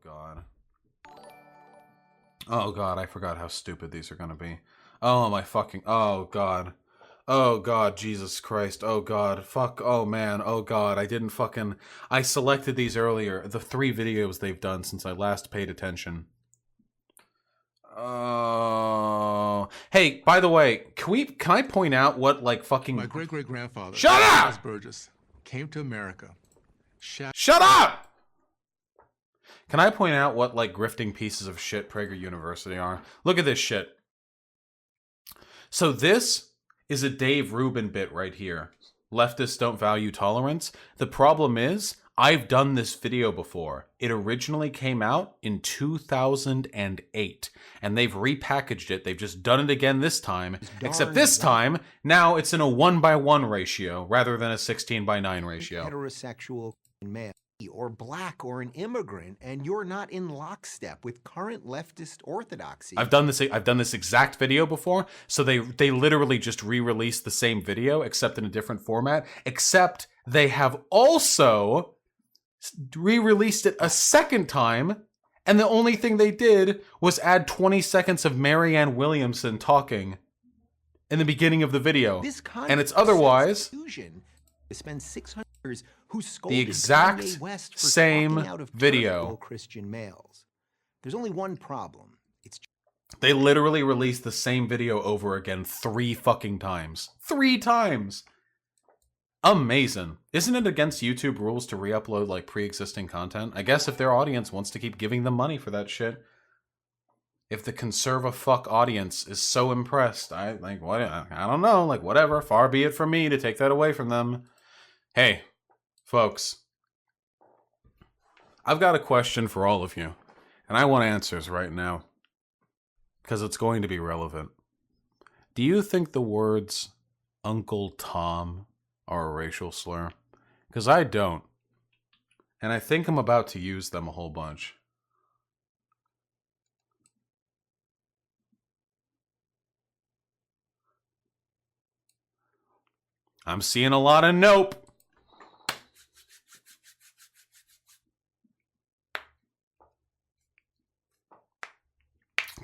God. Oh God, I forgot how stupid these are gonna be. Oh my fucking, oh God. Oh God, Jesus Christ, oh God, fuck, oh man, oh God, I selected these earlier, the 3 videos they've done since I last paid attention. Oh, hey, by the way, can I point out what, like, fucking... My great-great-grandfather, Shut up! Burgess, came to America. Shut up! Can I point out what, like, grifting pieces of shit Prager University are? Look at this shit. So this is a Dave Rubin bit right here. Leftists don't value tolerance. The problem is, I've done this video before. It originally came out in 2008, and they've repackaged it. They've just done it again this time, except this time, now it's in a 1:1 ratio rather than a 16:9 ratio. Heterosexual male or black or an immigrant, and you're not in lockstep with current leftist orthodoxy. I've done this exact video before, so they literally just re-released the same video except in a different format, except they have also re-released it a second time, and the only thing they did was add 20 seconds of Marianne Williamson talking in the beginning of the video. And it's otherwise spend 600 years who the exact same video. Christian males. There's only one problem. They literally released the same video over again 3 fucking times. 3 times! Amazing. Isn't it against YouTube rules to re-upload, like, pre-existing content? I guess if their audience wants to keep giving them money for that shit. If the conserva-fuck audience is so impressed, I don't know, like, whatever. Far be it from me to take that away from them. Hey, folks. I've got a question for all of you, and I want answers right now, because it's going to be relevant. Do you think the words Uncle Tom are a racial slur? Because I don't. And I think I'm about to use them a whole bunch. I'm seeing a lot of nope.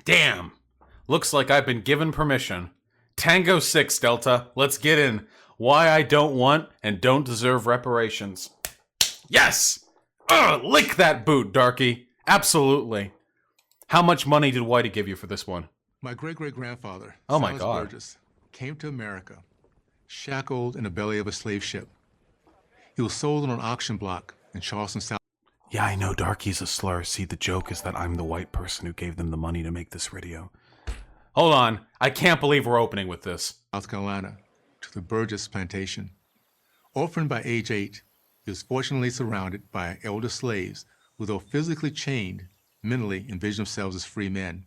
Damn. Looks like I've been given permission. Tango 6, Delta. Let's get in. Why I don't want and don't deserve reparations. Yes! Lick that boot, Darky. Absolutely. How much money did Whitey give you for this one? My great-great-grandfather, oh my God, Burgess, came to America, shackled in the belly of a slave ship. He was sold on an auction block in Charleston, South. Yeah, I know Darky's a slur. See, the joke is that I'm the white person who gave them the money to make this video. Hold on. I can't believe we're opening with this. South Carolina, to the Burgess plantation. Orphaned by age 8, he was fortunately surrounded by elder slaves who, though physically chained, mentally envisioned themselves as free men.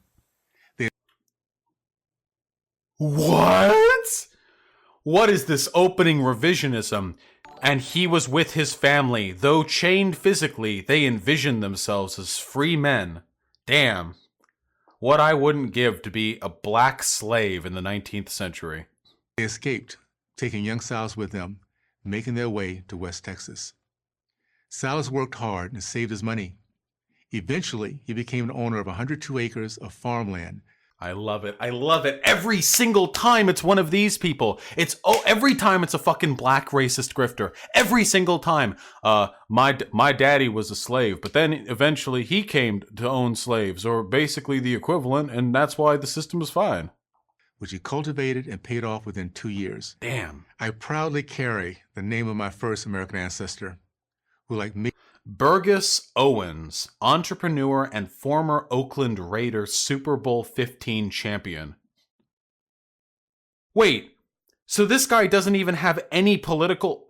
What? What is this opening revisionism? And he was with his family. Though chained physically, they envisioned themselves as free men. Damn. What I wouldn't give to be a black slave in the 19th century. They escaped, taking young Silas with them, making their way to West Texas. Silas worked hard and saved his money. Eventually, he became an owner of 102 acres of farmland. I love it. I love it. Every single time it's one of these people. Every time it's a fucking black racist grifter. Every single time. My daddy was a slave, but then eventually he came to own slaves, or basically the equivalent, and that's why the system is fine. Which he cultivated and paid off within 2 years. Damn. I proudly carry the name of my first American ancestor, who, like me, Burgess Owens, entrepreneur and former Oakland Raiders Super Bowl 15 champion. Wait, so this guy doesn't even have any political...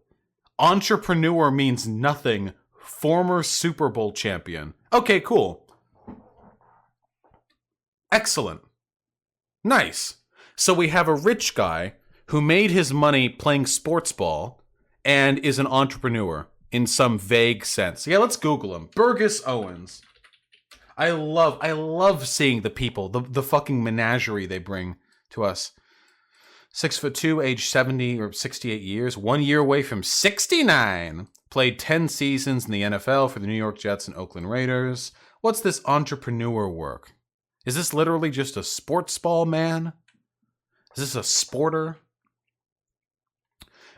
Entrepreneur means nothing. Former Super Bowl champion. Okay, cool. Excellent. Nice. So we have a rich guy who made his money playing sports ball and is an entrepreneur. In some vague sense. Yeah, let's Google him. Burgess Owens. I love seeing the people, the fucking menagerie they bring to us. 6'2", age 70 or 68 years, 1 year away from 69. Played 10 seasons in the NFL for the New York Jets and Oakland Raiders. What's this entrepreneur work? Is this literally just a sports ball man? Is this a sporter?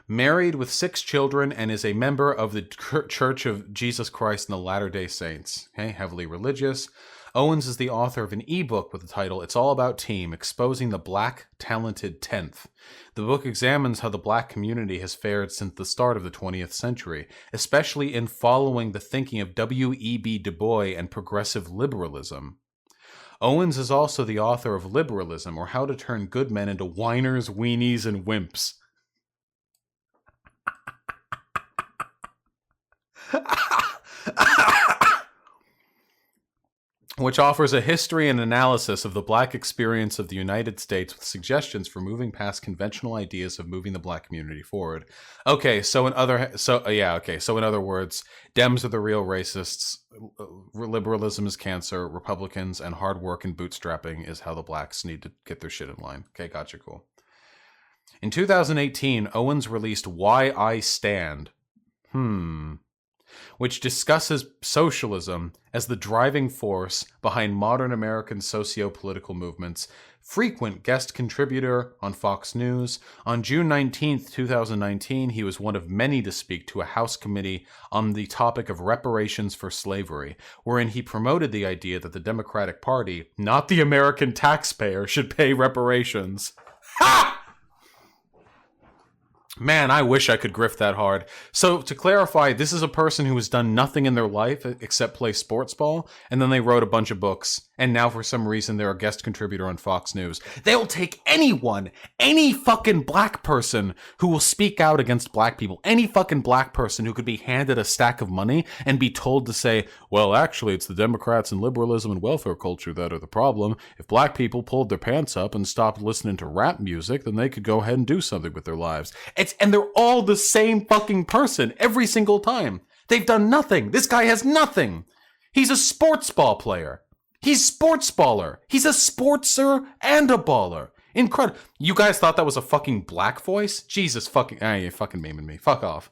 Married with 6 children and is a member of the Church of Jesus Christ and the Latter-day Saints. Okay, heavily religious. Owens is the author of an ebook with the title It's All About Team, Exposing the Black Talented 10th. The book examines how the black community has fared since the start of the 20th century, especially in following the thinking of W.E.B. Du Bois and progressive liberalism. Owens is also the author of Liberalism, or How to Turn Good Men into Whiners, Weenies, and Wimps. Which offers a history and analysis of the black experience of the United States with suggestions for moving past conventional ideas of moving the black community forward. Okay, so in other words, Dems are the real racists, liberalism is cancer, Republicans and hard work and bootstrapping is how the blacks need to get their shit in line. Okay, gotcha, cool. In 2018, Owens released Why I Stand. Which discusses socialism as the driving force behind modern American socio-political movements. Frequent guest contributor on Fox News. On June 19th, 2019, he was one of many to speak to a House committee on the topic of reparations for slavery, wherein he promoted the idea that the Democratic Party, not the American taxpayer, should pay reparations. Ha! Man, I wish I could grift that hard. So, to clarify, this is a person who has done nothing in their life except play sports ball, and then they wrote a bunch of books, and now for some reason they're a guest contributor on Fox News. They'll take anyone, any fucking black person who will speak out against black people, any fucking black person who could be handed a stack of money and be told to say, well, actually, it's the Democrats and liberalism and welfare culture that are the problem. If black people pulled their pants up and stopped listening to rap music, then they could go ahead and do something with their lives. And they're all the same fucking person every single time. They've done nothing. This guy has nothing. He's a sports ball player. He's sports baller. He's a sportser and a baller. Incredible. You guys thought that was a fucking black voice? Jesus fucking... you're fucking memeing me. Fuck off.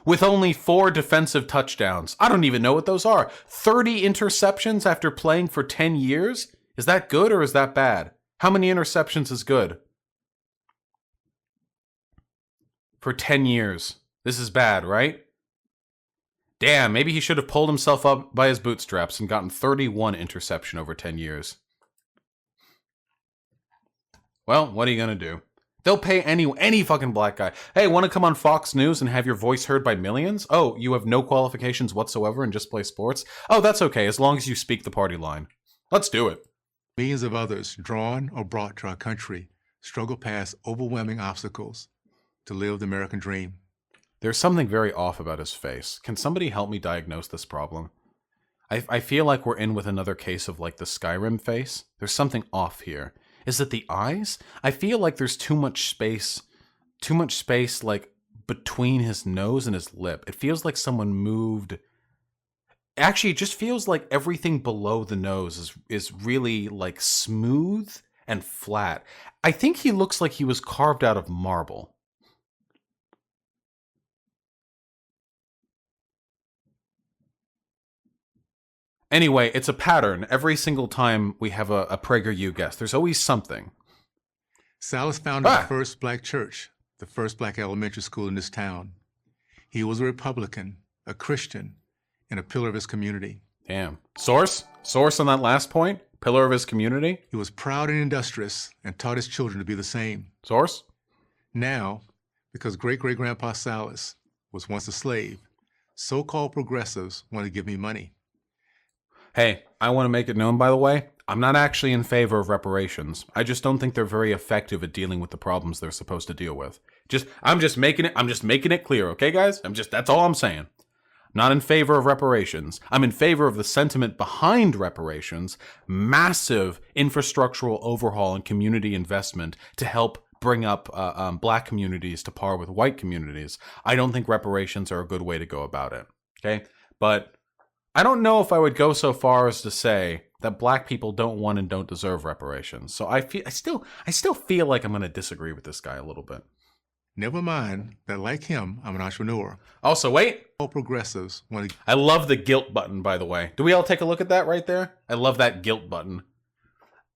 With only 4 defensive touchdowns. I don't even know what those are. 30 interceptions after playing for 10 years? Is that good or is that bad? How many interceptions is good? For 10 years. This is bad, right? Damn, maybe he should have pulled himself up by his bootstraps and gotten 31 interception over 10 years. Well, what are you gonna do? They'll pay any fucking black guy. Hey, want to come on Fox News and have your voice heard by millions? Oh, you have no qualifications whatsoever and just play sports? Oh, that's okay, as long as you speak the party line. Let's do it. Millions of others, drawn or brought to our country, struggle past overwhelming obstacles to live the American dream. There's something very off about his face. Can somebody help me diagnose this problem? I feel like we're in with another case of like the Skyrim face. There's something off here. Is it the eyes? I feel like there's too much space like between his nose and his lip. It feels like someone moved. Actually, it just feels like everything below the nose is really like smooth and flat. I think he looks like he was carved out of marble. Anyway, it's a pattern. Every single time we have a PragerU guest, there's always something. Salas founded the first black church, the first black elementary school in this town. He was a Republican, a Christian, and a pillar of his community. Damn. Source on that last point? Pillar of his community? He was proud and industrious and taught his children to be the same. Source? Now, because great-great-grandpa Salas was once a slave, so-called progressives want to give me money. Hey, I want to make it known, by the way, I'm not actually in favor of reparations. I just don't think they're very effective at dealing with the problems they're supposed to deal with. I'm just making it clear, okay, guys? That's all I'm saying. Not in favor of reparations. I'm in favor of the sentiment behind reparations, massive infrastructural overhaul and community investment to help bring up black communities to par with white communities. I don't think reparations are a good way to go about it, okay? But I don't know if I would go so far as to say that black people don't want and don't deserve reparations. So I still feel like I'm going to disagree with this guy a little bit. Never mind that, like him, I'm an entrepreneur. Also, wait. All progressives want to. I love the guilt button, by the way. Do we all take a look at that right there? I love that guilt button.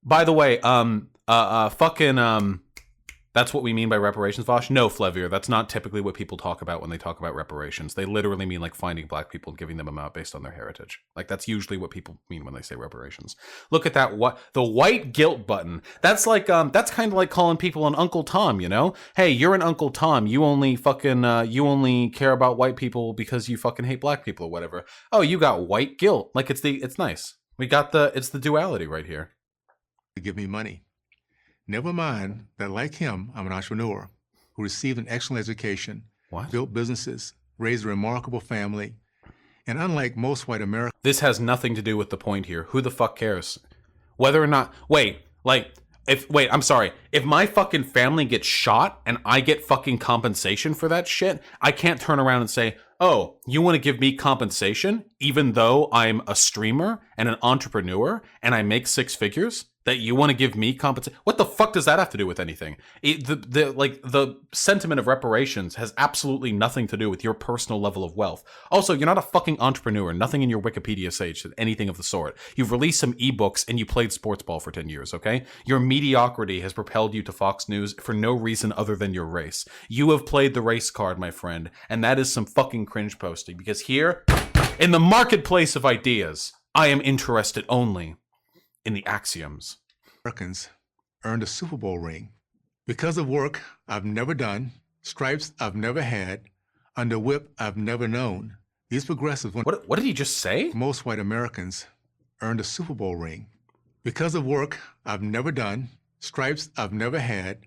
By the way, that's what we mean by reparations, Vosh? No, Flevier, that's not typically what people talk about when they talk about reparations. They literally mean like finding black people and giving them amount based on their heritage. Like that's usually what people mean when they say reparations. Look at that, what the white guilt button. That's like that's kind of like calling people an Uncle Tom, you know? Hey, you're an Uncle Tom. You only you only care about white people because you fucking hate black people or whatever. Oh, you got white guilt. Like it's nice. It's the duality right here. To give me money. Never mind that, like him, I'm an entrepreneur who received an excellent education, built businesses, raised a remarkable family, and unlike most white Americans... This has nothing to do with the point here. Who the fuck cares? Whether or not... I'm sorry. If my fucking family gets shot and I get fucking compensation for that shit, I can't turn around and say, oh, you want to give me compensation even though I'm a streamer and an entrepreneur and I make six figures? That you want to give me compensation? What the fuck does that have to do with anything? The sentiment of reparations has absolutely nothing to do with your personal level of wealth. Also, you're not a fucking entrepreneur. Nothing in your Wikipedia page said anything of the sort. You've released some ebooks and you played sports ball for 10 years, okay? Your mediocrity has propelled you to Fox News for no reason other than your race. You have played the race card, my friend, and that is some fucking cringe posting because here, in the marketplace of ideas, I am interested only in the axioms. Americans earned a Super Bowl ring because of work I've never done, stripes I've never had, under whip I've never known. These progressives... What did he just say? Most white Americans earned a Super Bowl ring because of work I've never done, stripes I've never had,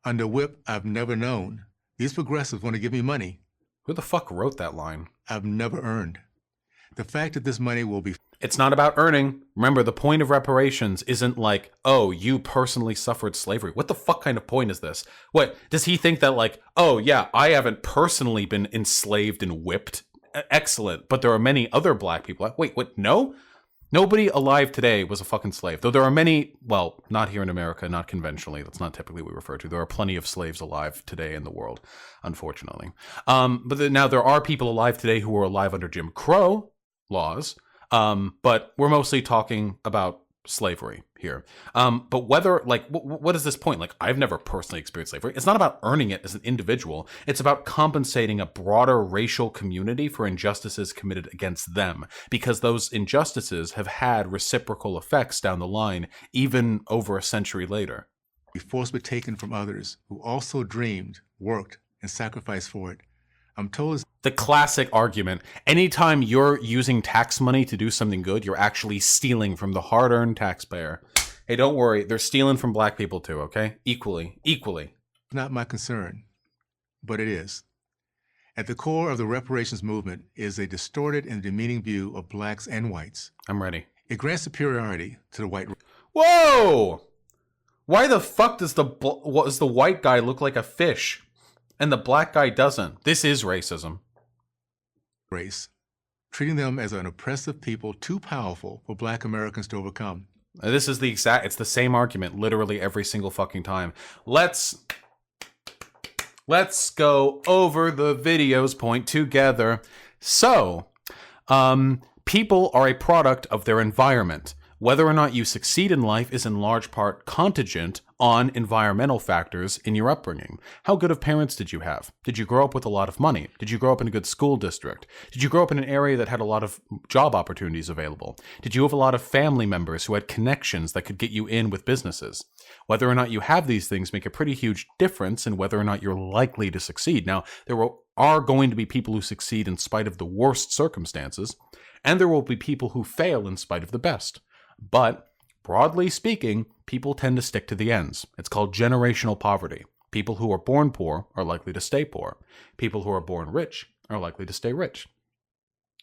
under whip I've never known. These progressives want to give me money. Who the fuck wrote that line? I've never earned. The fact that this money will be... It's not about earning. Remember, the point of reparations isn't like, oh, you personally suffered slavery. What the fuck kind of point is this? What, does he think that like, oh yeah, I haven't personally been enslaved and whipped? Excellent. But there are many other black people. Wait, what? No? Nobody alive today was a fucking slave. Though there are many, well, not here in America, not conventionally. That's not typically what we refer to. There are plenty of slaves alive today in the world, unfortunately. Now there are people alive today who were alive under Jim Crow laws. But we're mostly talking about slavery here. But whether, like, what is this point? Like, I've never personally experienced slavery. It's not about earning it as an individual. It's about compensating a broader racial community for injustices committed against them, because those injustices have had reciprocal effects down the line, even over a century later. Be forcibly taken from others who also dreamed, worked, and sacrificed for it. I'm told the classic argument. Anytime you're using tax money to do something good, you're actually stealing from the hard-earned taxpayer. Hey, don't worry. They're stealing from black people too, okay? Equally. Not my concern, but it is. At the core of the reparations movement is a distorted and demeaning view of blacks and whites. I'm ready. It grants superiority to the white... Whoa! Why the fuck does the white guy look like a fish? And the black guy doesn't. This is racism. Race, treating them as an oppressive people too powerful for black Americans to overcome. This is it's the same argument literally every single fucking time. Let's go over the video's point together. So, people are a product of their environment. Whether or not you succeed in life is in large part contingent on environmental factors in your upbringing. How good of parents did you have? Did you grow up with a lot of money? Did you grow up in a good school district? Did you grow up in an area that had a lot of job opportunities available? Did you have a lot of family members who had connections that could get you in with businesses? Whether or not you have these things make a pretty huge difference in whether or not you're likely to succeed. Now, there are going to be people who succeed in spite of the worst circumstances, and there will be people who fail in spite of the best. But, broadly speaking, people tend to stick to the ends. It's called generational poverty. People who are born poor are likely to stay poor. People who are born rich are likely to stay rich.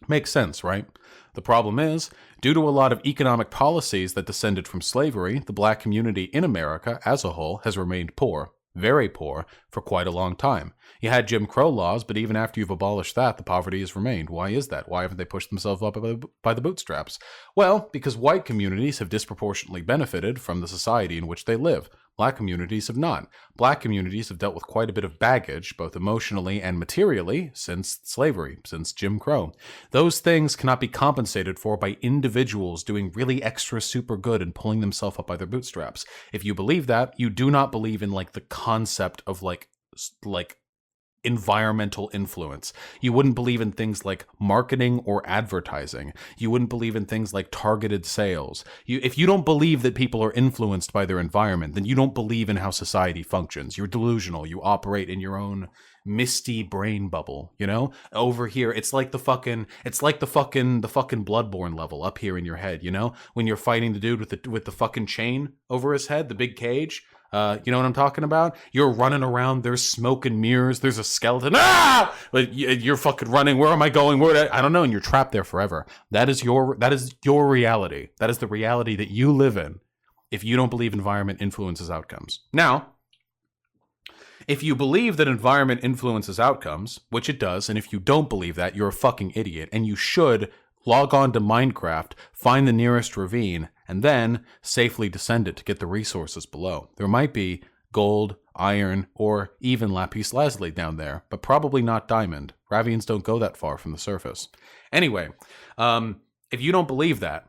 Makes sense, right? The problem is, due to a lot of economic policies that descended from slavery, the black community in America as a whole has remained poor, very poor, for quite a long time. You had Jim Crow laws, but even after you've abolished that, the poverty has remained. Why is that? Why haven't they pushed themselves up by the bootstraps? Well, because white communities have disproportionately benefited from the society in which they live. Black communities have not. Black communities have dealt with quite a bit of baggage, both emotionally and materially, since slavery, since Jim Crow. Those things cannot be compensated for by individuals doing really extra super good and pulling themselves up by their bootstraps. If you believe that, you do not believe in like the concept of like environmental influence. You wouldn't believe in things like marketing or advertising. You wouldn't believe in things like targeted sales. If you don't believe that people are influenced by their environment, then you don't believe in how society functions. You're delusional. You operate in your own misty brain bubble, you know? Over here, it's like the fucking Bloodborne level up here in your head, you know? When you're fighting the dude with the fucking chain over his head, the big cage. You know what I'm talking about? You're running around. There's smoke and mirrors. There's a skeleton. Ah! But you're fucking running. Where am I going? I don't know. And you're trapped there forever. That is your reality. That is the reality that you live in. If you don't believe environment influences outcomes. Now, if you believe that environment influences outcomes, which it does, and if you don't believe that, you're a fucking idiot, and you should log on to Minecraft, find the nearest ravine, and then safely descend it to get the resources below. There might be gold, iron, or even lapis lazuli down there, but probably not diamond. Ravines don't go that far from the surface. Anyway, if you don't believe that,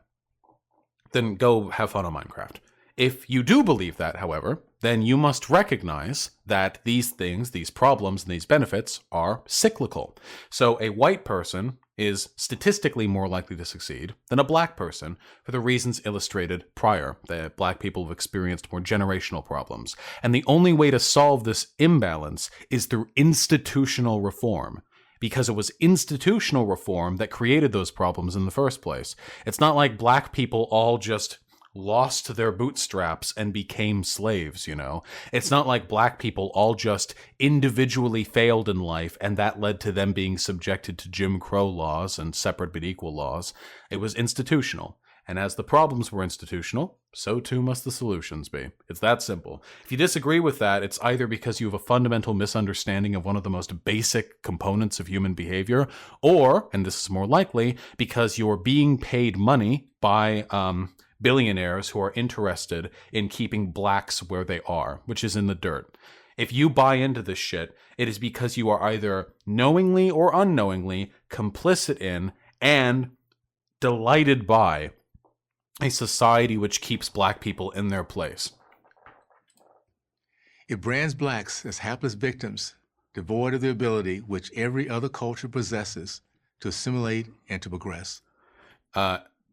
then go have fun on Minecraft. If you do believe that, however, then you must recognize that these things, these problems, and these benefits are cyclical. So a white person is statistically more likely to succeed than a black person for the reasons illustrated prior, that black people have experienced more generational problems. And the only way to solve this imbalance is through institutional reform, because it was institutional reform that created those problems in the first place. It's not like black people all just lost their bootstraps and became slaves, you know? It's not like black people all just individually failed in life and that led to them being subjected to Jim Crow laws and separate but equal laws. It was institutional. And as the problems were institutional, so too must the solutions be. It's that simple. If you disagree with that, it's either because you have a fundamental misunderstanding of one of the most basic components of human behavior, or, and this is more likely, because you're being paid money by billionaires who are interested in keeping blacks where they are, which is in the dirt. If you buy into this shit, it is because you are either knowingly or unknowingly complicit in and delighted by a society which keeps black people in their place. It brands blacks as hapless victims, devoid of the ability which every other culture possesses to assimilate and to progress.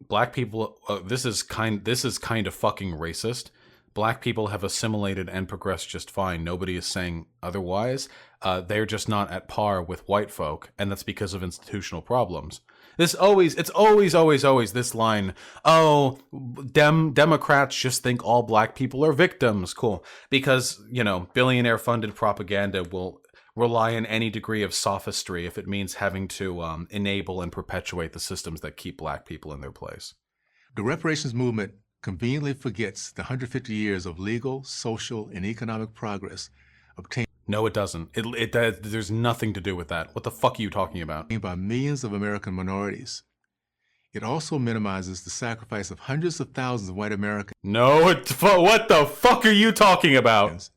Black people, this is kind of fucking racist. Black people have assimilated and progressed just fine. Nobody is saying otherwise. They're just not at par with white folk, and that's because of institutional problems. It's always this line, oh, Democrats just think all black people are victims. Cool. Because, you know, billionaire-funded propaganda will rely on any degree of sophistry if it means having to enable and perpetuate the systems that keep black people in their place. The reparations movement conveniently forgets the 150 years of legal, social, and economic progress obtained. No, it doesn't. There's nothing to do with that. What the fuck are you talking about? By millions of American minorities. It also minimizes the sacrifice of hundreds of thousands of white Americans. No, what the fuck are you talking about?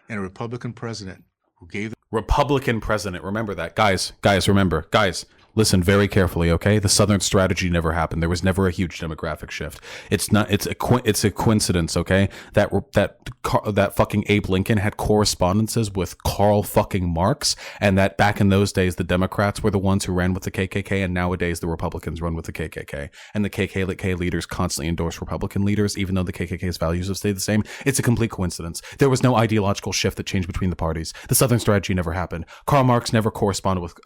And a Republican president who gave the Republican president. Remember that. Guys, remember. Guys, listen very carefully, okay? The Southern strategy never happened. There was never a huge demographic shift. It's a coincidence, okay? That fucking Abe Lincoln had correspondences with Karl fucking Marx, and that back in those days the Democrats were the ones who ran with the KKK, and nowadays the Republicans run with the KKK. And the KKK leaders constantly endorse Republican leaders, even though the KKK's values have stayed the same. It's a complete coincidence. There was no ideological shift that changed between the parties. The Southern strategy never happened. Karl Marx never corresponded with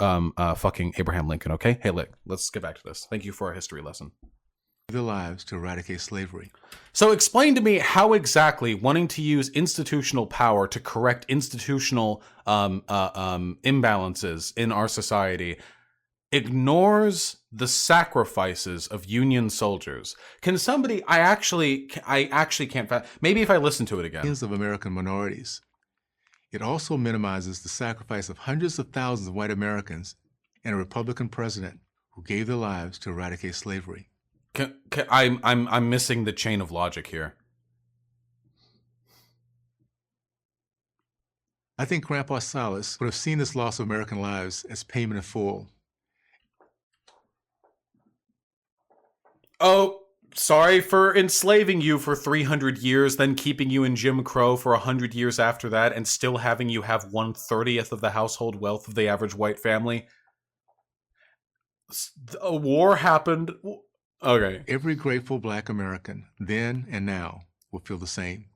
fucking Abraham Lincoln, okay? Hey, look, let's get back to this. Thank you for our history lesson. their lives to eradicate slavery. So explain to me how exactly wanting to use institutional power to correct institutional imbalances in our society ignores the sacrifices of Union soldiers. Can somebody? I actually can't. Maybe if I listen to it again. Millions of American minorities. It also minimizes the sacrifice of hundreds of thousands of white Americans and a Republican president who gave their lives to eradicate slavery. I'm missing the chain of logic here. I think Grandpa Silas would have seen this loss of American lives as payment in full. Oh, sorry for enslaving you for 300 years, then keeping you in Jim Crow for 100 years after that, and still having you have 1/30th of the household wealth of the average white family. A war happened. Okay. Every grateful Black American, then and now, will feel the same.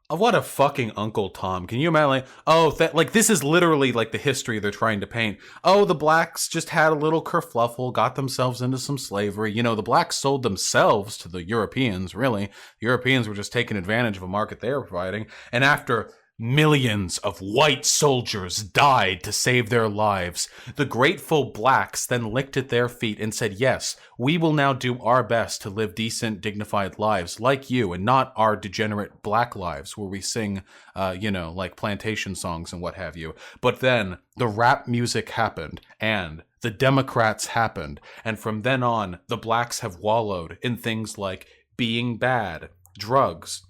What a fucking Uncle Tom. Can you imagine, like, oh, like, this is literally, like, the history they're trying to paint. Oh, the blacks just had a little kerfluffle, got themselves into some slavery. You know, the blacks sold themselves to the Europeans, really. The Europeans were just taking advantage of a market they were providing. And after millions of white soldiers died to save their lives, the grateful blacks then licked at their feet and said, yes, we will now do our best to live decent, dignified lives like you, and not our degenerate black lives where we sing, like plantation songs and what have you. But then the rap music happened, and the Democrats happened, and from then on, the blacks have wallowed in things like being bad, drugs,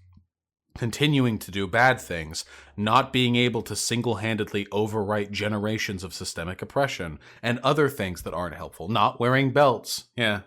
continuing to do bad things, not being able to single-handedly overwrite generations of systemic oppression, and other things that aren't helpful. Not wearing belts. Yeah.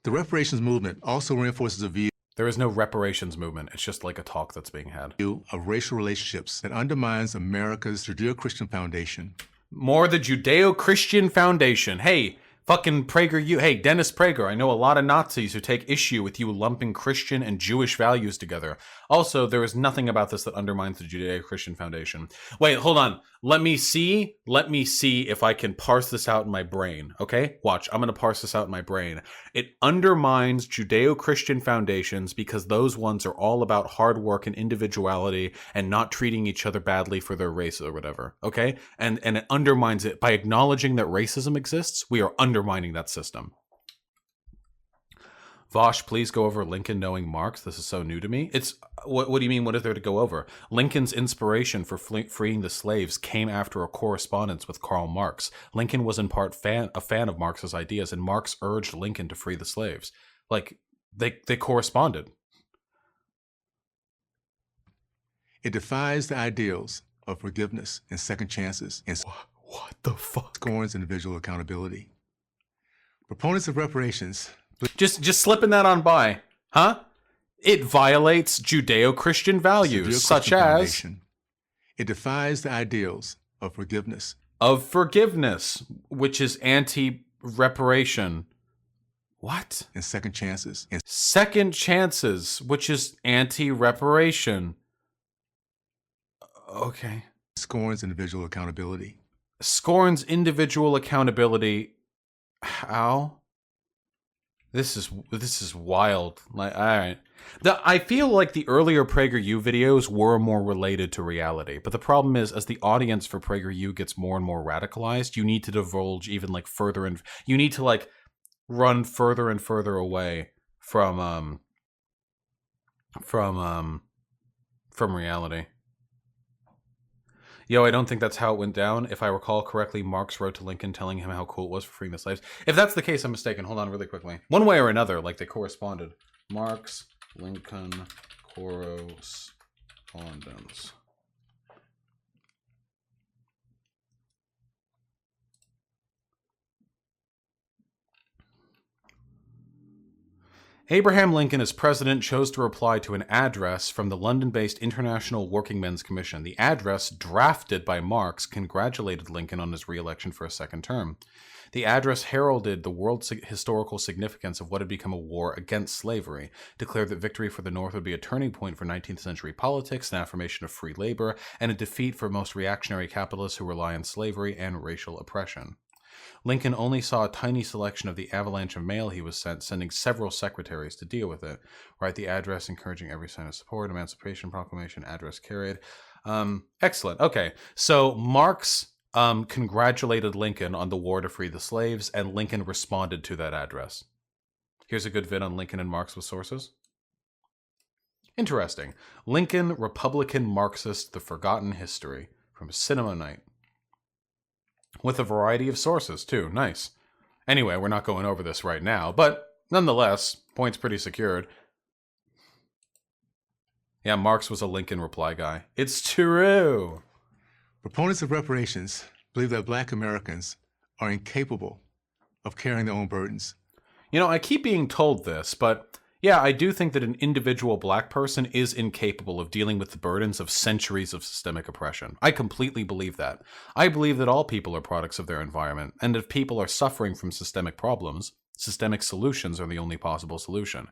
The reparations movement also reinforces a view There is no reparations movement. It's just like a talk that's being had. of racial relationships that undermines America's Judeo-Christian foundation. More the Judeo-Christian Foundation. Hey, fucking PragerU. Hey, Dennis Prager, I know a lot of Nazis who take issue with you lumping Christian and Jewish values together. Also, there is nothing about this that undermines the Judeo-Christian Foundation. Wait, hold on. Let me see if I can parse this out in my brain, okay? Watch, I'm going to parse this out in my brain. It undermines Judeo-Christian foundations because those ones are all about hard work and individuality and not treating each other badly for their race or whatever, okay? And it undermines it by acknowledging that racism exists. We are undermining that system. Vosh, please go over Lincoln knowing Marx. This is so new to me. It's what do you mean? What is there to go over? Lincoln's inspiration for freeing the slaves came after a correspondence with Karl Marx. Lincoln was in part a fan of Marx's ideas, and Marx urged Lincoln to free the slaves. Like, they corresponded. It defies the ideals of forgiveness and second chances and What the fuck? scorns individual accountability. Proponents of reparations Just slipping that on by, huh? It violates Judeo-Christian values, such as foundation. It defies the ideals of forgiveness, which is anti-reparation. What? and second chances, and Second chances, which is anti-reparation. Okay. scorns individual accountability. Scorns individual accountability. How? This is wild. Like, all right. I feel like the earlier PragerU videos were more related to reality, but the problem is, as the audience for PragerU gets more and more radicalized, you need to divulge even like further, and you need to like run further and further away from reality. Yo, I don't think that's how it went down. If I recall correctly, Marx wrote to Lincoln telling him how cool it was for freeing the slaves. If that's the case, I'm mistaken. Hold on really quickly. One way or another, like they corresponded. Marx, Lincoln, correspondence. Abraham Lincoln, as president, chose to reply to an address from the London-based International Workingmen's Commission. The address, drafted by Marx, congratulated Lincoln on his re-election for a second term. The address heralded the world historical significance of what had become a war against slavery, declared that victory for the North would be a turning point for 19th century politics, an affirmation of free labor, and a defeat for most reactionary capitalists who rely on slavery and racial oppression. Lincoln only saw a tiny selection of the avalanche of mail he was sent, sending several secretaries to deal with it. Write the address, encouraging every sign of support, Emancipation Proclamation, address carried. Excellent. Okay, so Marx congratulated Lincoln on the war to free the slaves, and Lincoln responded to that address. Here's a good vid on Lincoln and Marx with sources. Interesting. Lincoln, Republican Marxist, The Forgotten History, from Cinema Night. With a variety of sources, too. Nice. Anyway, we're not going over this right now, but nonetheless, point's pretty secured. Yeah, Marx was a Lincoln reply guy. It's true. Proponents of reparations believe that Black Americans are incapable of carrying their own burdens. You know, I keep being told this, but yeah, I do think that an individual black person is incapable of dealing with the burdens of centuries of systemic oppression. I completely believe that. I believe that all people are products of their environment, and if people are suffering from systemic problems, systemic solutions are the only possible solution.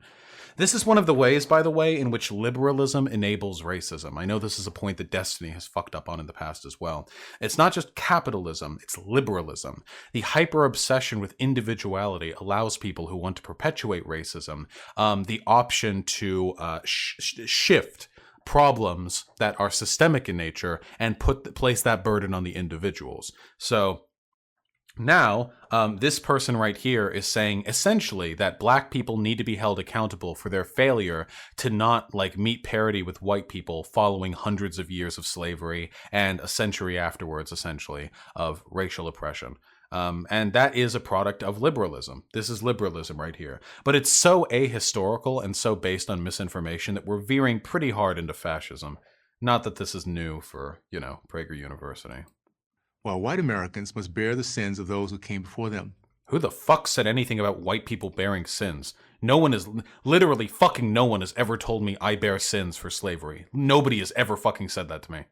This is one of the ways, by the way, in which liberalism enables racism. I know this is a point that Destiny has fucked up on in the past as well. It's not just capitalism, it's liberalism. The hyper-obsession with individuality allows people who want to perpetuate racism the option to shift problems that are systemic in nature and place that burden on the individuals. So now, this person right here is saying essentially that black people need to be held accountable for their failure to not meet parity with white people following hundreds of years of slavery and a century afterwards, essentially, of racial oppression. And that is a product of liberalism. This is liberalism right here. But it's so ahistorical and so based on misinformation that we're veering pretty hard into fascism. Not that this is new for, Prager University. While white Americans must bear the sins of those who came before them. Who the fuck said anything about white people bearing sins? No one has ever told me I bear sins for slavery. Nobody has ever fucking said that to me.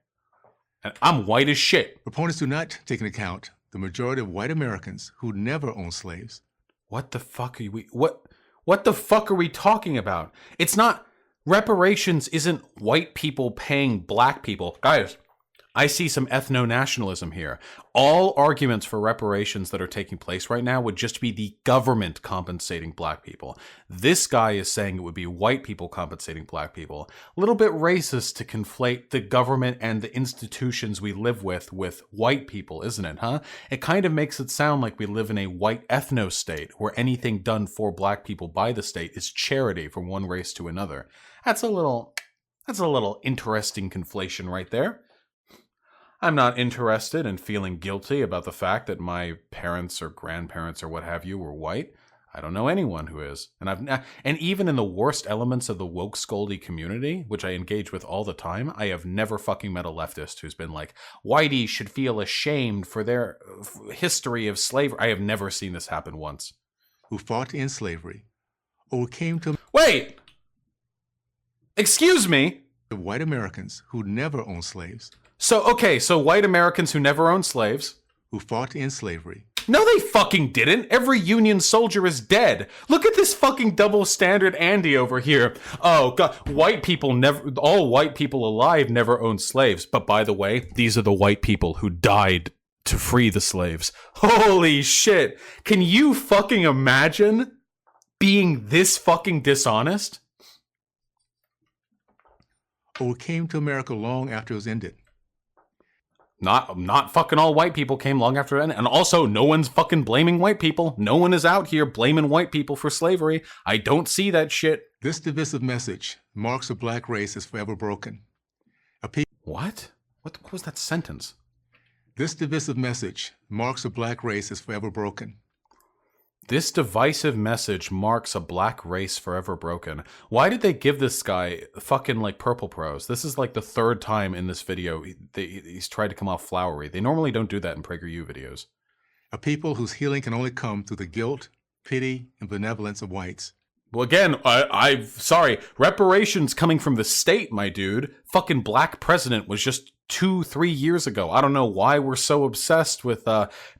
And I'm white as shit. Proponents do not take into account the majority of white Americans who never owned slaves. What the fuck are we what the fuck are we talking about? It's not reparations isn't white people paying black people. Guys, I see some ethno-nationalism here. All arguments for reparations that are taking place right now would just be the government compensating black people. This guy is saying it would be white people compensating black people. A little bit racist to conflate the government and the institutions we live with white people, isn't it, huh? It kind of makes it sound like we live in a white ethno-state where anything done for black people by the state is charity from one race to another. That's a little interesting conflation right there. I'm not interested in feeling guilty about the fact that my parents or grandparents or what have you were white. I don't know anyone who is. And even in the worst elements of the woke scoldy community, which I engage with all the time, I have never fucking met a leftist who's been like, whiteys should feel ashamed for their history of slavery. I have never seen this happen once. Who fought in slavery or came to... Wait! Excuse me? The white Americans who never owned slaves. So white Americans who never owned slaves. Who fought in slavery. No, they fucking didn't. Every Union soldier is dead. Look at this fucking double standard Andy over here. Oh, God. All white people alive never owned slaves. But by the way, these are the white people who died to free the slaves. Holy shit. Can you fucking imagine being this fucking dishonest? Or came to America long after it was ended. Not fucking all white people came long after that. And also, no one's fucking blaming white people. No one is out here blaming white people for slavery. I don't see that shit. This divisive message marks the black race as forever broken. What? What was that sentence? This divisive message marks the black race as forever broken. This divisive message marks a black race forever broken. Why did they give this guy fucking purple prose? This is the third time in this video he's tried to come off flowery. They normally don't do that in PragerU videos. A people whose healing can only come through the guilt, pity, and benevolence of whites. Well, again, I'm sorry. Reparations coming from the state, my dude. Fucking black president was just 2-3 years ago. I don't know why we're so obsessed with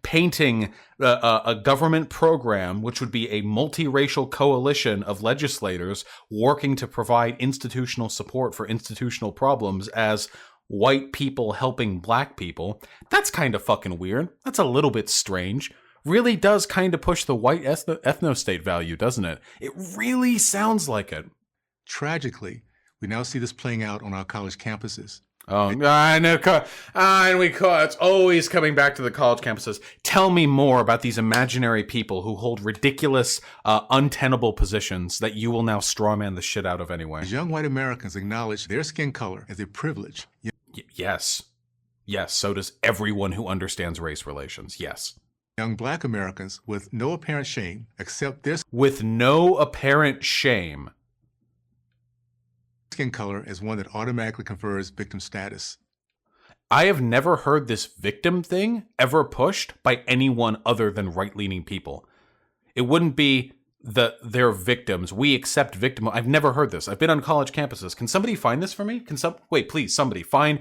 painting a government program, which would be a multiracial coalition of legislators working to provide institutional support for institutional problems as white people helping black people. That's kind of fucking weird. That's a little bit strange. Really does kind of push the white ethno-state value, doesn't it? It really sounds like it. Tragically, we now see this playing out on our college campuses. Oh, I know. It's always coming back to the college campuses. Tell me more about these imaginary people who hold ridiculous, untenable positions that you will now strawman the shit out of anyway. As young white Americans acknowledge their skin color as a privilege. Yes. Yes, so does everyone who understands race relations. Yes. Young black Americans with no apparent shame accept this. With no apparent shame. skin color as one that automatically confers victim status. I have never heard this victim thing ever pushed by anyone other than right-leaning people. It wouldn't be they're victims. We accept victim. I've never heard this. I've been on college campuses. Can somebody find this for me? Wait, please, somebody find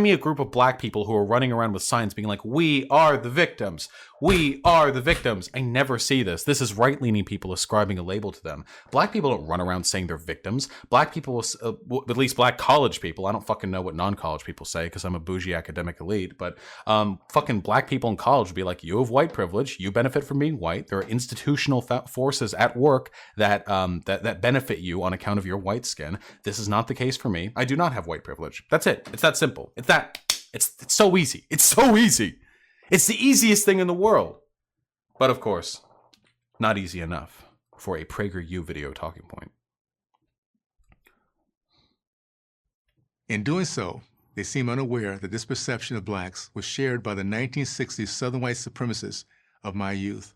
me a group of black people who are running around with signs being like, "We are the victims. We are the victims." I never see this. This is right-leaning people ascribing a label to them. Black people don't run around saying they're victims. Black people, at least black college people, I don't fucking know what non-college people say because I'm a bougie academic elite, but fucking black people in college would be like, "You have white privilege. You benefit from being white. There are institutional forces at work that that benefit you on account of your white skin. This is not the case for me. I do not have white privilege." That's it. It's that simple. It's so easy. It's so easy. It's the easiest thing in the world. But of course, not easy enough for a PragerU video talking point. In doing so, they seem unaware that this perception of blacks was shared by the 1960s Southern white supremacists of my youth.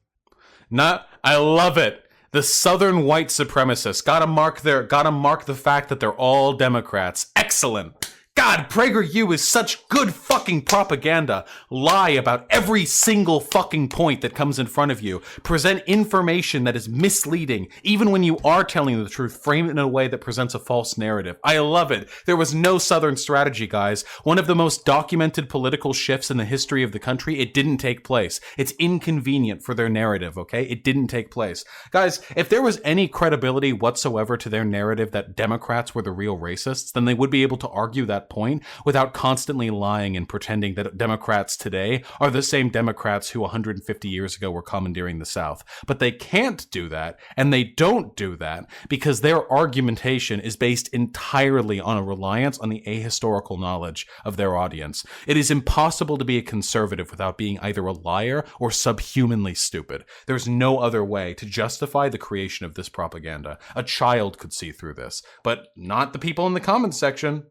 I love it. The Southern white supremacists gotta mark the fact that they're all Democrats. Excellent. God, PragerU is such good fucking propaganda. Lie about every single fucking point that comes in front of you. Present information that is misleading. Even when you are telling the truth, frame it in a way that presents a false narrative. I love it. There was no Southern strategy, guys. One of the most documented political shifts in the history of the country, it didn't take place. It's inconvenient for their narrative, okay? It didn't take place. Guys, if there was any credibility whatsoever to their narrative that Democrats were the real racists, then they would be able to argue that point without constantly lying and pretending that Democrats today are the same Democrats who 150 years ago were commandeering the South. But they can't do that, and they don't do that because their argumentation is based entirely on a reliance on the ahistorical knowledge of their audience. It is impossible to be a conservative without being either a liar or subhumanly stupid. There's no other way to justify the creation of this propaganda. A child could see through this, but not the people in the comments section.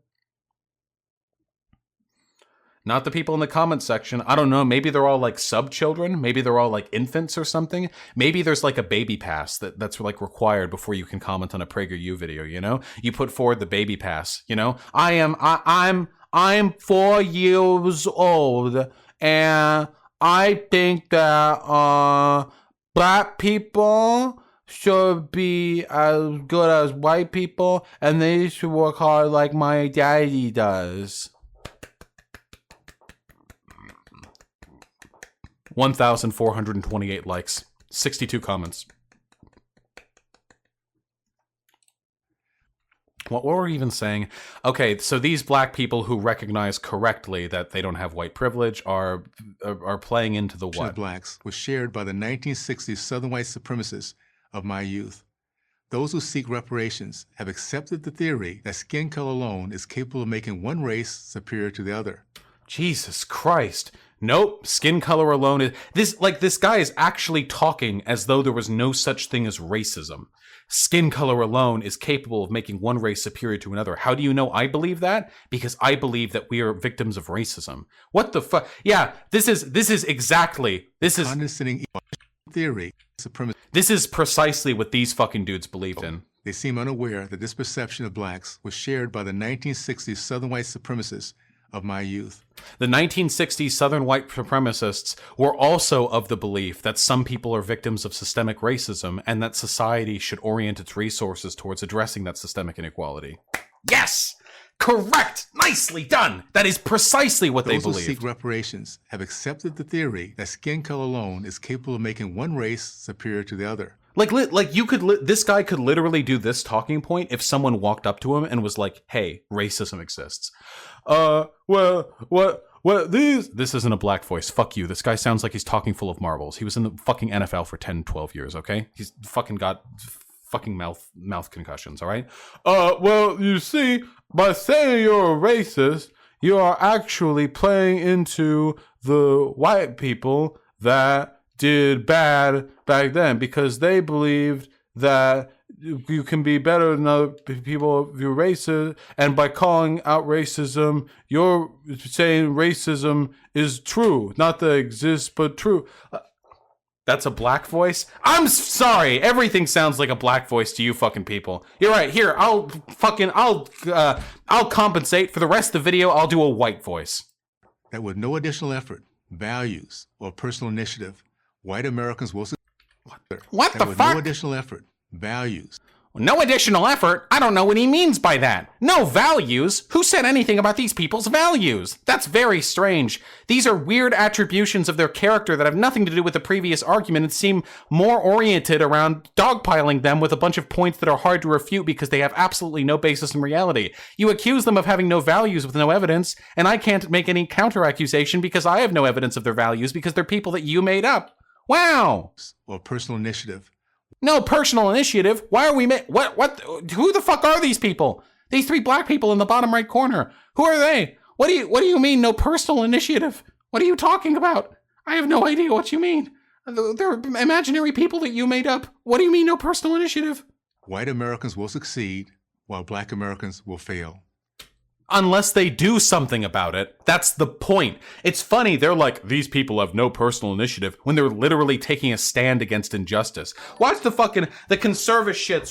Not the people in the comments section. I don't know. Maybe they're all like sub-children. Maybe they're all like infants or something. Maybe there's like a baby pass that's like required before you can comment on a PragerU video, you know? You put forward the baby pass, you know? I'm 4 years old and I think that black people should be as good as white people and they should work hard like my daddy does. 1,428 likes, 62 comments. What were we even saying? Okay, so these black people who recognize correctly that they don't have white privilege are playing into the what? Blacks was shared by the 1960s Southern white supremacists of my youth. Those who seek reparations have accepted the theory that skin color alone is capable of making one race superior to the other. Jesus Christ. Nope, skin color alone is this guy is actually talking as though there was no such thing as racism. Skin color alone is capable of making one race superior to another. How do you know I believe that? Because I believe that we are victims of racism. What the fuck? Yeah, this is condescending theory supremacy. This is precisely what these fucking dudes believed in. They seem unaware that this perception of blacks was shared by the 1960s Southern white supremacists of my youth. The 1960s Southern white supremacists were also of the belief that some people are victims of systemic racism and that society should orient its resources towards addressing that systemic inequality. Yes! Correct! Nicely done! That is precisely what they believe. Those who seek reparations have accepted the theory that skin color alone is capable of making one race superior to the other. This guy could literally do this talking point if someone walked up to him and was like, "Hey, racism exists." This isn't a black voice. Fuck you. This guy sounds like he's talking full of marbles. He was in the fucking NFL for 10, 12 years, okay? He's fucking got fucking mouth concussions, all right? Well, you see, by saying you're a racist, you are actually playing into the white people that did bad back then because they believed that you can be better than other people if you're racist, and by calling out racism, you're saying racism is true, not that it exists, but true. That's a black voice? I'm sorry. Everything sounds like a black voice to you fucking people. You're right. Here, I'll compensate for the rest of the video. I'll do a white voice. That with no additional effort, values, or personal initiative, white Americans will succeed. What That the with fuck? no additional effort, values. No additional effort? I don't know what he means by that. No values? Who said anything about these people's values? That's very strange. These are weird attributions of their character that have nothing to do with the previous argument and seem more oriented around dogpiling them with a bunch of points that are hard to refute because they have absolutely no basis in reality. You accuse them of having no values with no evidence, and I can't make any counter-accusation because I have no evidence of their values because they're people that you made up. Wow! Or personal initiative. No personal initiative. Why are we what who the fuck are these people? These three black people in the bottom right corner. Who are they? What do you mean no personal initiative? What are you talking about? I have no idea what you mean. They're imaginary people that you made up. What do you mean no personal initiative? White Americans will succeed while black Americans will fail. Unless they do something about it. That's the point. It's funny, they're like, these people have no personal initiative when they're literally taking a stand against injustice. Watch the conservative shits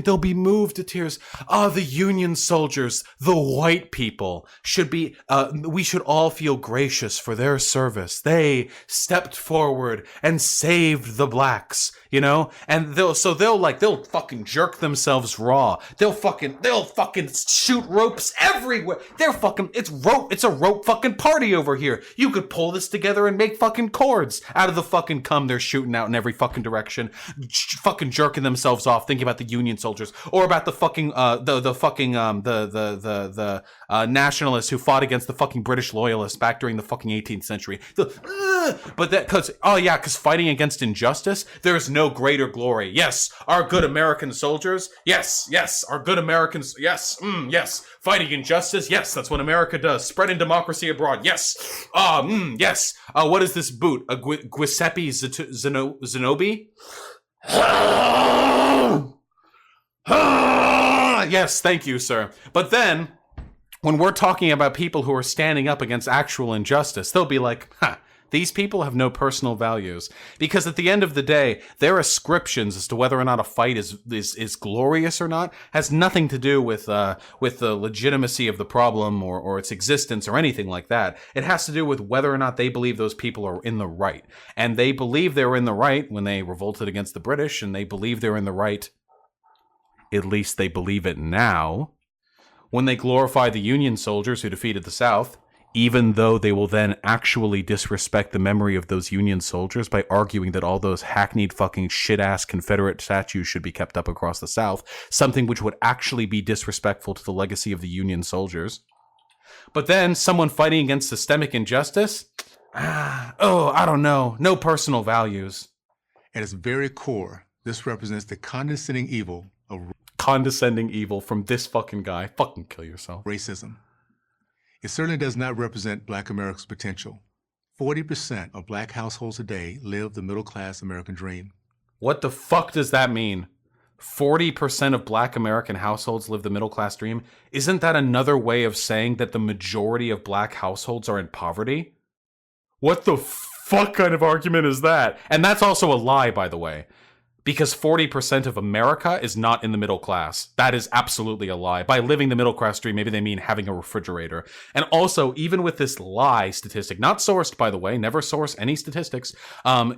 they'll be moved to tears. The Union soldiers, the white people should be, we should all feel gracious for their service. They stepped forward and saved the blacks, you know? And they'll fucking jerk themselves raw. They'll fucking shoot ropes everywhere. It's a rope fucking party over here. You could pull this together and make fucking cords out of the fucking cum they're shooting out in every fucking direction, fucking jerking themselves off thinking about the Union soldiers or about the fucking nationalists who fought against the fucking British loyalists back during the fucking 18th century. Because fighting against injustice, there is no greater glory. Yes, our good American soldiers. Yes, our good Americans. Yes, fighting injustice. Yes, that's what America does. Spreading democracy abroad. Yes. Yes. What is this boot? A Giuseppe Zanobi? Yes, thank you, sir. But then, when we're talking about people who are standing up against actual injustice, they'll be like, these people have no personal values. Because at the end of the day, their ascriptions as to whether or not a fight is glorious or not has nothing to do with the legitimacy of the problem or its existence or anything like that. It has to do with whether or not they believe those people are in the right. And they believe they were in the right when they revolted against the British, and they believe they're in the right, at least they believe it now, when they glorify the Union soldiers who defeated the South, even though they will then actually disrespect the memory of those Union soldiers by arguing that all those hackneyed fucking shit-ass Confederate statues should be kept up across the South, something which would actually be disrespectful to the legacy of the Union soldiers. But then someone fighting against systemic injustice? I don't know. No personal values. At its very core, this represents the condescending evil from this fucking guy. Fucking kill yourself. Racism. It certainly does not represent black America's potential. 40% of black households today live the middle-class American dream. What the fuck does that mean? 40% of black American households live the middle-class dream? Isn't that another way of saying that the majority of black households are in poverty? What the fuck kind of argument is that? And that's also a lie, by the way. Because 40% of America is not in the middle class. That is absolutely a lie. By living the middle class dream, maybe they mean having a refrigerator. And also, even with this lie statistic, not sourced, by the way, never source any statistics,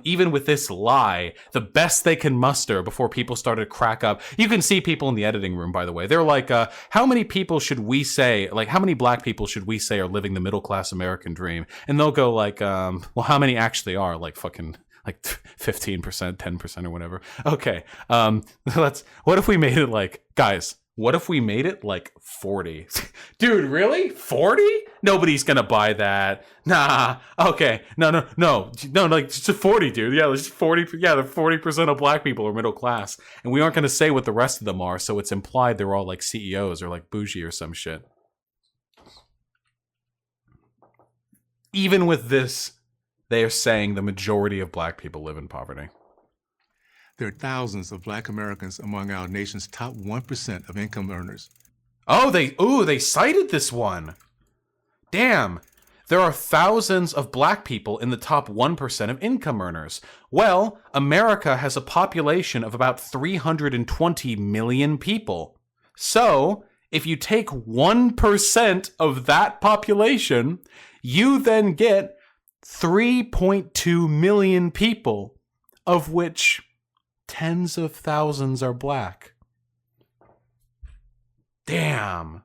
even with this lie, the best they can muster before people started to crack up. You can see people in the editing room, by the way. They're like, how many people should we say, like, how many black people should we say are living the middle class American dream? And they'll go like, well, how many actually are? Like fucking... like 15%, 10% or whatever. Okay. What if we made it like, guys, what if we made it like 40? Dude, really? 40? Nobody's gonna buy that. Nah. Okay. No, like just 40, dude. Yeah, it's 40. Yeah, the 40% of black people are middle class. And we aren't gonna say what the rest of them are, so it's implied they're all like CEOs or like bougie or some shit. Even with this, they are saying the majority of black people live in poverty. There are thousands of black Americans among our nation's top 1% of income earners. They cited this one. Damn. There are thousands of black people in the top 1% of income earners. Well, America has a population of about 320 million people. So, if you take 1% of that population, you then get 3.2 million people, of which tens of thousands are black. Damn.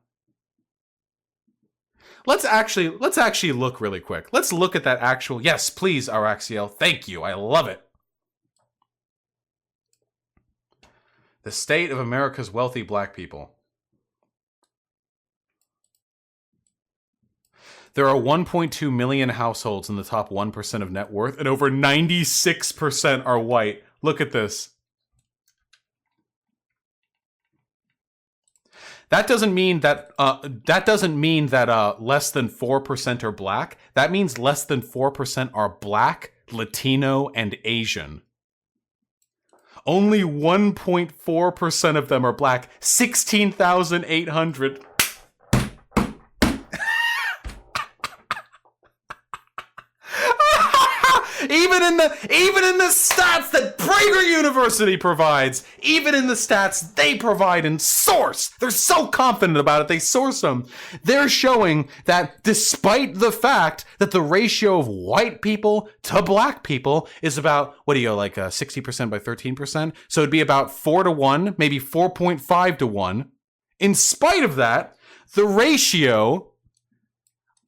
Let's actually look really quick. Let's look at that actual. Yes, please, Araxiel. Thank you. I love it. The state of America's wealthy black people. There are 1.2 million households in the top 1% of net worth, and over 96% are white. Look at this. That doesn't mean that less than 4% are black. That means less than 4% are black, Latino, and Asian. Only 1.4% of them are black. 16,800. Even in the stats that Prager University provides, even in the stats they provide and source, they're so confident about it, they source them. They're showing that despite the fact that the ratio of white people to black people is about, 60% by 13%? So it'd be about 4 to 1, maybe 4.5 to 1. In spite of that, the ratio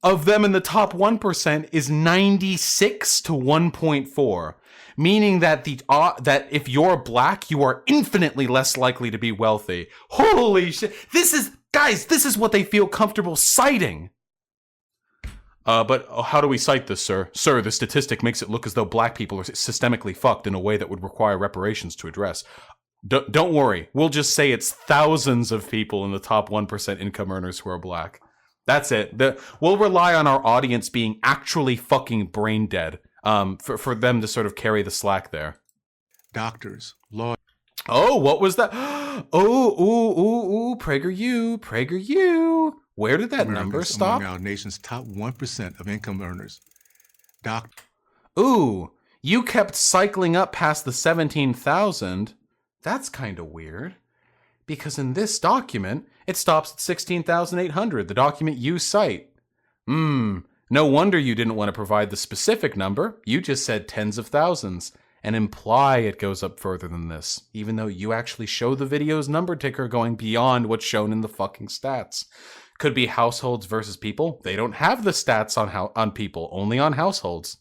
of them in the top 1% is 96 to 1.4, meaning that that if you're black, you are infinitely less likely to be wealthy. Holy shit. This is what they feel comfortable citing. But how do we cite this, sir? Sir, the statistic makes it look as though black people are systemically fucked in a way that would require reparations to address. Don't worry. We'll just say it's thousands of people in the top 1% income earners who are black. That's it. We'll rely on our audience being actually fucking brain dead for them to sort of carry the slack there. Doctors, lawyers. Oh, what was that? Oh, PragerU. Where did that number stop? Among our nation's top 1% of income earners. Ooh, you kept cycling up past the 17,000. That's kind of weird. Because in this document, it stops at 16,800, the document you cite. No wonder you didn't want to provide the specific number. You just said tens of thousands, and imply it goes up further than this, even though you actually show the video's number ticker going beyond what's shown in the fucking stats. Could be households versus people. They don't have the stats on people, only on households.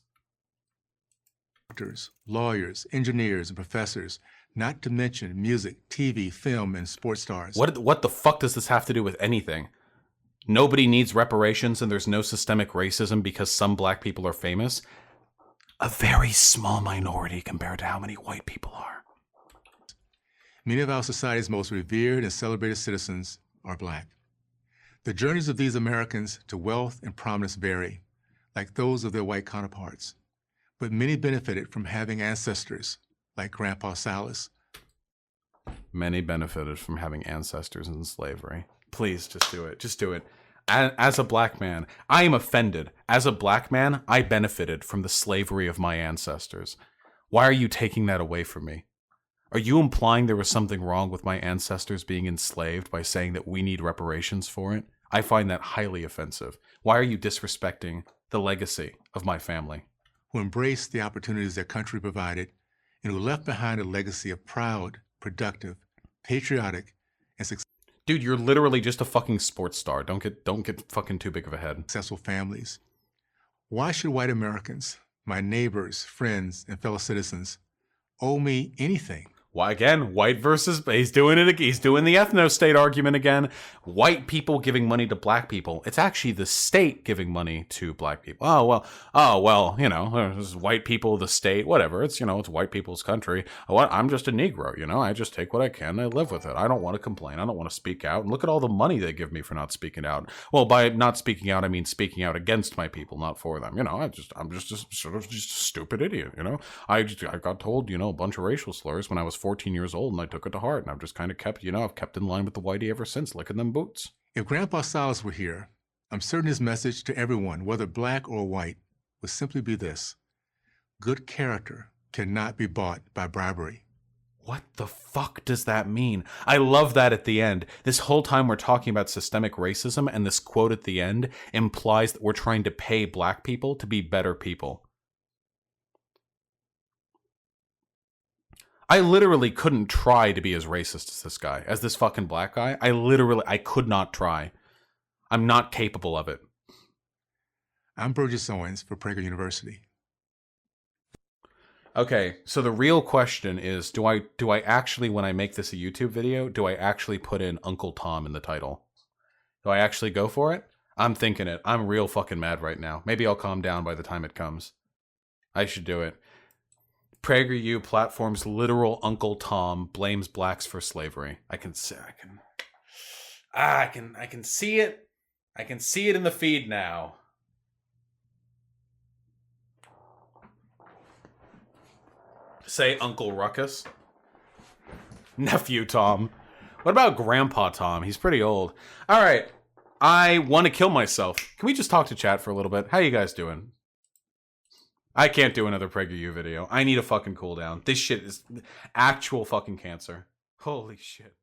Doctors, lawyers, engineers, and professors. Not to mention music, TV, film, and sports stars. What the fuck does this have to do with anything? Nobody needs reparations and there's no systemic racism because some black people are famous? A very small minority compared to how many white people are. Many of our society's most revered and celebrated citizens are black. The journeys of these Americans to wealth and prominence vary, like those of their white counterparts. But many benefited from having ancestors like Grandpa Salas. Many benefited from having ancestors in slavery. Please, just do it. Just do it. As a black man, I am offended. As a black man, I benefited from the slavery of my ancestors. Why are you taking that away from me? Are you implying there was something wrong with my ancestors being enslaved by saying that we need reparations for it? I find that highly offensive. Why are you disrespecting the legacy of my family? Who embraced the opportunities their country provided and who left behind a legacy of proud, productive, patriotic, and Dude, you're literally just a fucking sports star. Don't get fucking too big of a head. Successful families. Why should white Americans, my neighbors, friends, and fellow citizens, owe me anything? Why again? White versus, he's doing it. He's doing the ethno-state argument again. White people giving money to black people. It's actually the state giving money to black people. Oh well, you know, this is white people, the state, whatever. It's, you know, it's white people's country. I'm just a Negro, you know, I just take what I can and I live with it. I don't want to complain. I don't want to speak out. And look at all the money they give me for not speaking out. Well, by not speaking out, I mean speaking out against my people, not for them. You know, I'm just sort of just a stupid idiot, you know. I got told, you know, a bunch of racial slurs when I was 14 years old, and I took it to heart, and I've just kind of kept, you know, I've kept in line with the whitey ever since, licking them boots. If Grandpa Salas were here, I'm certain his message to everyone, whether black or white, would simply be this: good character cannot be bought by bribery. What the fuck does that mean? I love that at the end. This whole time we're talking about systemic racism, and this quote at the end implies that we're trying to pay black people to be better people. I literally couldn't try to be as racist as this guy, as this fucking black guy. I could not try. I'm not capable of it. I'm Burgess Owens for Prager University. Okay, so the real question is, do I actually, when I make this a YouTube video, do I actually put in Uncle Tom in the title? Do I actually go for it? I'm thinking it. I'm real fucking mad right now. Maybe I'll calm down by the time it comes. I should do it. PragerU platform's literal Uncle Tom blames blacks for slavery. I can see it. I can see it in the feed now. Say Uncle Ruckus. Nephew Tom. What about Grandpa Tom? He's pretty old. All right. I want to kill myself. Can we just talk to chat for a little bit? How you guys doing? I can't do another PragerU video. I need a fucking cooldown. This shit is actual fucking cancer. Holy shit.